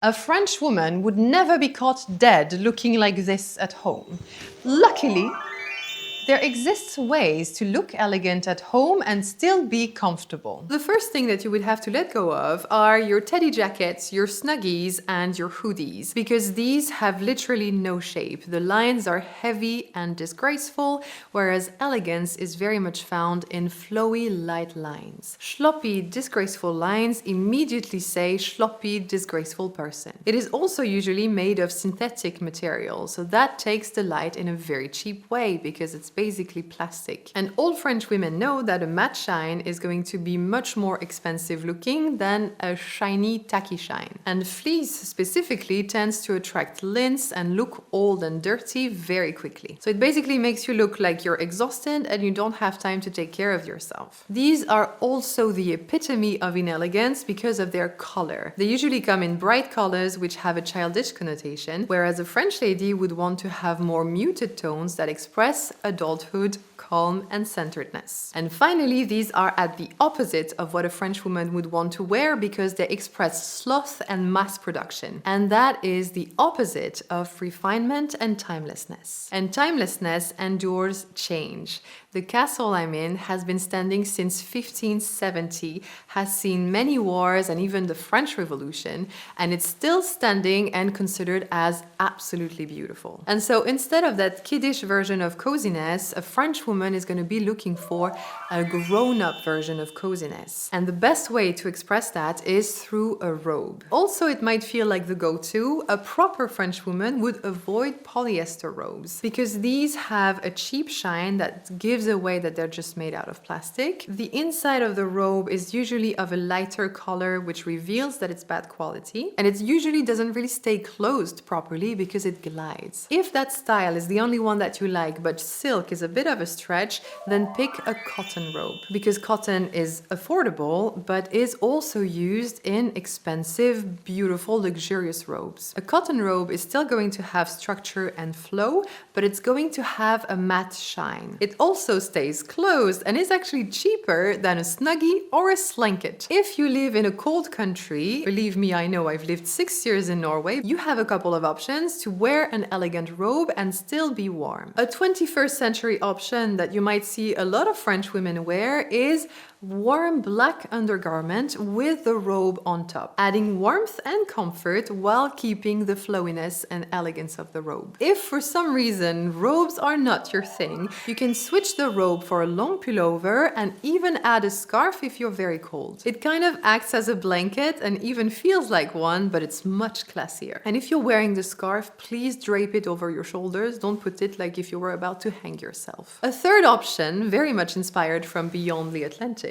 A French woman would never be caught dead looking like this at home. Luckily, there exists ways to look elegant at home and still be comfortable. The first thing that you would have to let go of are your teddy jackets, your snuggies, and your hoodies, because these have literally no shape. The lines are heavy and disgraceful, whereas elegance is very much found in flowy, light lines. Sloppy, disgraceful lines immediately say sloppy, disgraceful person. It is also usually made of synthetic material, so that takes the light in a very cheap way because it's basically plastic. And all French women know that a matte shine is going to be much more expensive looking than a shiny tacky shine. And fleece specifically tends to attract lints and look old and dirty very quickly. So it basically makes you look like you're exhausted and you don't have time to take care of yourself. These are also the epitome of inelegance because of their color. They usually come in bright colors which have a childish connotation, whereas a French lady would want to have more muted tones that express adulthood, calm, and centeredness. And finally, these are at the opposite of what a French woman would want to wear because they express sloth and mass production. And that is the opposite of refinement and timelessness. And timelessness endures change. The castle I'm in has been standing since 1570, has seen many wars and even the French Revolution, and it's still standing and considered as absolutely beautiful. And so instead of that kiddish version of coziness, a French woman is going to be looking for a grown-up version of coziness. And the best way to express that is through a robe. Also, it might feel like the go-to. A proper French woman would avoid polyester robes because these have a cheap shine that gives away that they're just made out of plastic. The inside of the robe is usually of a lighter color, which reveals that it's bad quality. And it usually doesn't really stay closed properly because it glides. If that style is the only one that you like, but silk is a bit of a stretch, then pick a cotton robe because cotton is affordable, but is also used in expensive, beautiful, luxurious robes. A cotton robe is still going to have structure and flow, but it's going to have a matte shine. It also stays closed and is actually cheaper than a snuggie or a slanket. If you live in a cold country, believe me, I know I've lived 6 years in Norway, you have a couple of options to wear an elegant robe and still be warm. A 21st century option that you might see a lot of French women wear is warm black undergarment with the robe on top, adding warmth and comfort while keeping the flowiness and elegance of the robe. If for some reason robes are not your thing, you can switch the robe for a long pullover and even add a scarf if you're very cold. It kind of acts as a blanket and even feels like one, but it's much classier. And if you're wearing the scarf, please drape it over your shoulders. Don't put it like if you were about to hang yourself. A third option, very much inspired from beyond the Atlantic,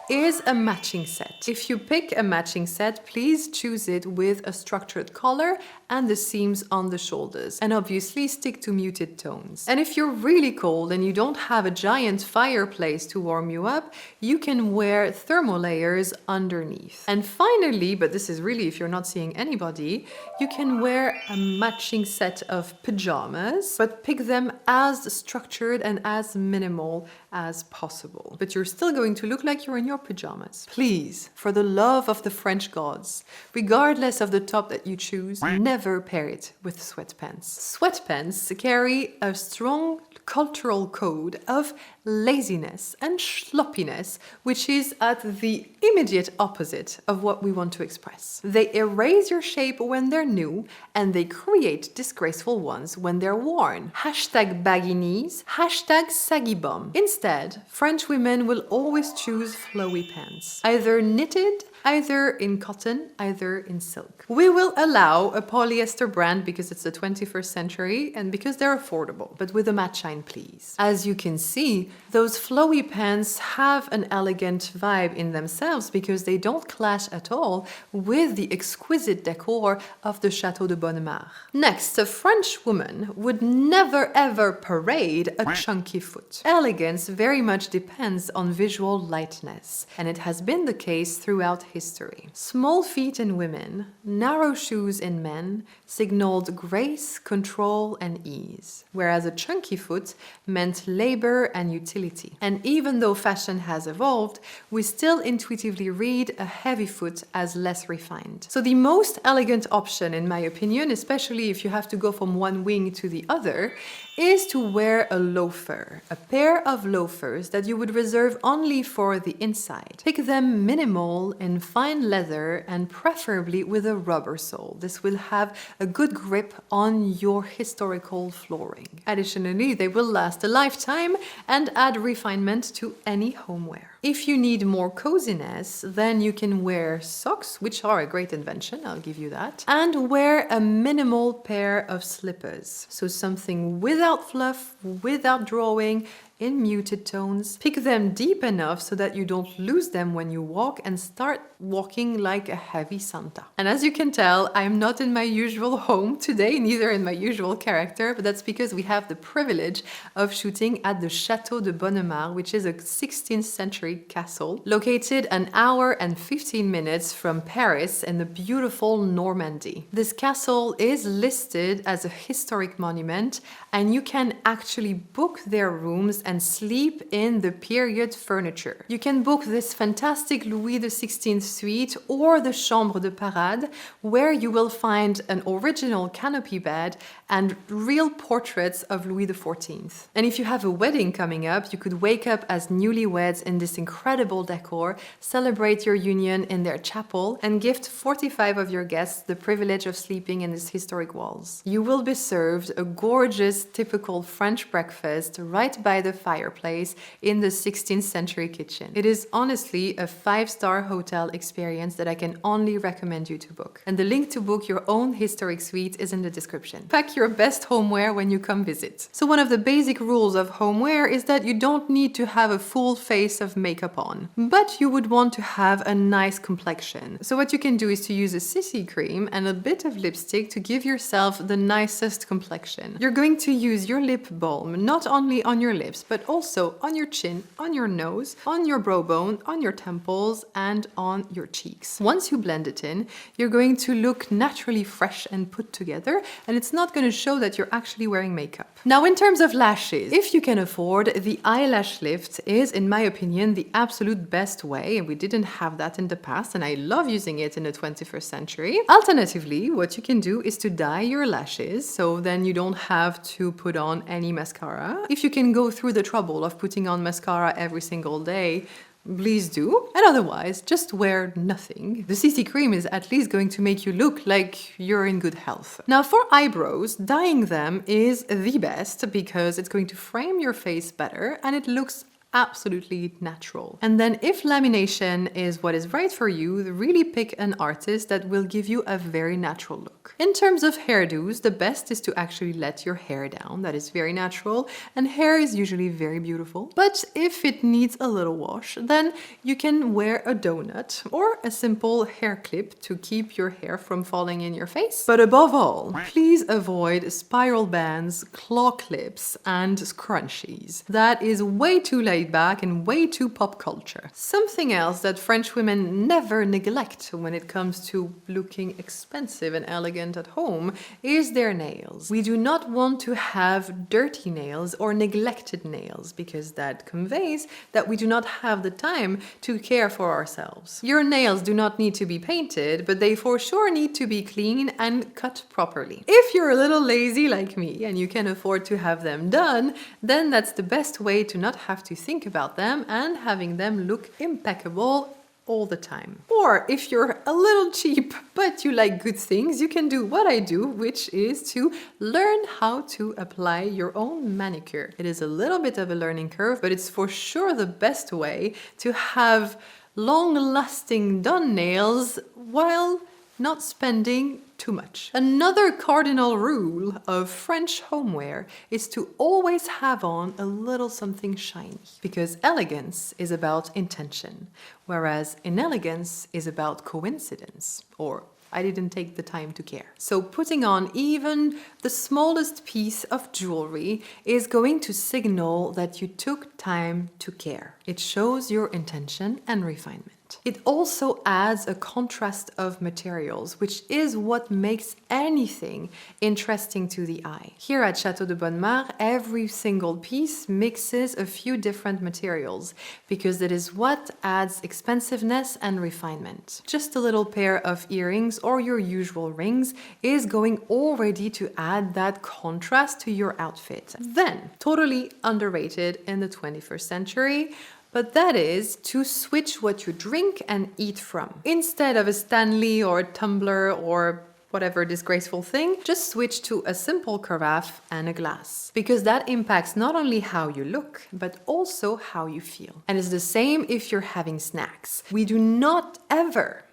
is a matching set. If you pick a matching set, please choose it with a structured collar and the seams on the shoulders. And obviously stick to muted tones. And if you're really cold and you don't have a giant fireplace to warm you up, you can wear thermal layers underneath. And finally, but this is really if you're not seeing anybody, you can wear a matching set of pajamas, but pick them as structured and as minimal as possible. But you're still going to look like you're in your pajamas. Please, for the love of the French gods, regardless of the top that you choose, never pair it with sweatpants. Sweatpants carry a strong cultural code of laziness and sloppiness, which is at the immediate opposite of what we want to express. They erase your shape when they're new, and they create disgraceful ones when they're worn. Hashtag baggy knees, hashtag saggy bum. Instead, French women will always choose flowy pants, either knitted, either in cotton, either in silk. We will allow a polyester brand because it's the 21st century and because they're affordable, but with a matte shine, please. As you can see, those flowy pants have an elegant vibe in themselves because they don't clash at all with the exquisite decor of the Château de Bonnemare. Next, a French woman would never ever parade a chunky foot. Elegance very much depends on visual lightness, and it has been the case throughout history. Small feet in women, narrow shoes in men signaled grace, control, and ease, whereas a chunky foot meant labor and utility. And even though fashion has evolved, we still intuitively read a heavy foot as less refined. So the most elegant option, in my opinion, especially if you have to go from one wing to the other, is to wear a loafer, a pair of loafers that you would reserve only for the inside. Pick them minimal in fine leather and preferably with a rubber sole. This will have a good grip on your historical flooring. Additionally, they will last a lifetime and add refinement to any homeware. If you need more coziness, then you can wear socks, which are a great invention, I'll give you that, and wear a minimal pair of slippers. So something without fluff, without drawing, in muted tones. Pick them deep enough so that you don't lose them when you walk and start walking like a heavy Santa. And as you can tell, I'm not in my usual home today, neither in my usual character, but that's because we have the privilege of shooting at the Château de Bonnemare, which is a 16th century castle located an hour and 15 minutes from Paris in the beautiful Normandy. This castle is listed as a historic monument, and you can actually book their rooms and sleep in the period furniture. You can book this fantastic Louis XVI suite or the Chambre de Parade, where you will find an original canopy bed and real portraits of Louis XIV. And if you have a wedding coming up, you could wake up as newlyweds in this incredible decor, celebrate your union in their chapel, and gift 45 of your guests the privilege of sleeping in these historic walls. You will be served a gorgeous, typical French breakfast right by the fireplace in the 16th century kitchen. It is honestly a 5-star hotel experience that I can only recommend you to book. And the link to book your own historic suite is in the description. Pack your best homeware when you come visit. So one of the basic rules of homeware is that you don't need to have a full face of makeup on, but you would want to have a nice complexion. So what you can do is to use a CC cream and a bit of lipstick to give yourself the nicest complexion. You're going to use your lip balm not only on your lips, but also on your chin, on your nose, on your brow bone, on your temples, and on your cheeks. Once you blend it in, you're going to look naturally fresh and put together, and it's not going to show that you're actually wearing makeup. Now, in terms of lashes, if you can afford, the eyelash lift is, in my opinion, the absolute best way, and we didn't have that in the past, and I love using it in the 21st century. Alternatively, what you can do is to dye your lashes, so then you don't have to put on any mascara. If you can go through the trouble of putting on mascara every single day, please do. And otherwise, just wear nothing. The CC cream is at least going to make you look like you're in good health. Now, for eyebrows, dyeing them is the best because it's going to frame your face better and it looks absolutely natural. And then if lamination is what is right for you, really pick an artist that will give you a very natural look. In terms of hairdos, the best is to actually let your hair down. That is very natural, and hair is usually very beautiful. But if it needs a little wash, then you can wear a donut or a simple hair clip to keep your hair from falling in your face. But above all, please avoid spiral bands, claw clips, and scrunchies. That is way too laid back and way too pop culture. Something else that French women never neglect when it comes to looking expensive and elegant at home is their nails. We do not want to have dirty nails or neglected nails because that conveys that we do not have the time to care for ourselves. Your nails do not need to be painted, but they for sure need to be clean and cut properly. If you're a little lazy like me and you can afford to have them done, then that's the best way to not have to think about them and having them look impeccable all the time. Or if you're a little cheap but you like good things, you can do what I do, which is to learn how to apply your own manicure. It is a little bit of a learning curve, but it's for sure the best way to have long-lasting done nails while not spending too much. Another cardinal rule of French homeware is to always have on a little something shiny, because elegance is about intention, whereas inelegance is about coincidence, or I didn't take the time to care. So putting on even the smallest piece of jewelry is going to signal that you took time to care. It shows your intention and refinement. that. It also adds a contrast of materials, which is what makes anything interesting to the eye. Here at Château de Bonnemare, every single piece mixes a few different materials because that is what adds expensiveness and refinement. Just a little pair of earrings or your usual rings is going already to add that contrast to your outfit. Then, totally underrated in the 21st century, but that is to switch what you drink and eat from. Instead of a Stanley or a tumbler or whatever disgraceful thing, just switch to a simple carafe and a glass. Because that impacts not only how you look, but also how you feel. And it's the same if you're having snacks. We do not ever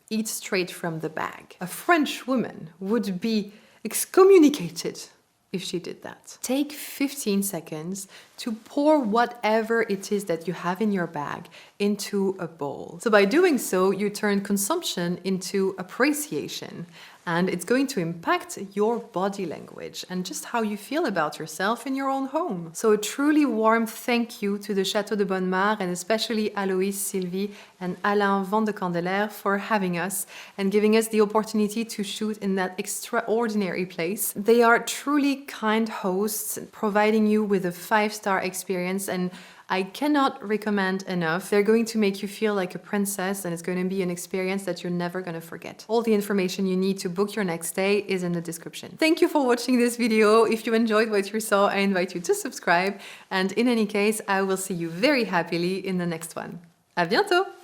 eat straight from the bag. A French woman would be excommunicated if she did that. Take 15 seconds to pour whatever it is that you have in your bag into a bowl. So by doing so, you turn consumption into appreciation, and it's going to impact your body language and just how you feel about yourself in your own home. So a truly warm thank you to the Château de Bonnemare and especially Aloïs, Sylvie and Alain Van de Candelaire for having us and giving us the opportunity to shoot in that extraordinary place. They are truly kind hosts, providing you with a 5-star experience, and I cannot recommend enough. They're going to make you feel like a princess, and it's going to be an experience that you're never going to forget. All the information you need to book your next stay is in the description. Thank you for watching this video. If you enjoyed what you saw, I invite you to subscribe. And in any case, I will see you very happily in the next one. À bientôt!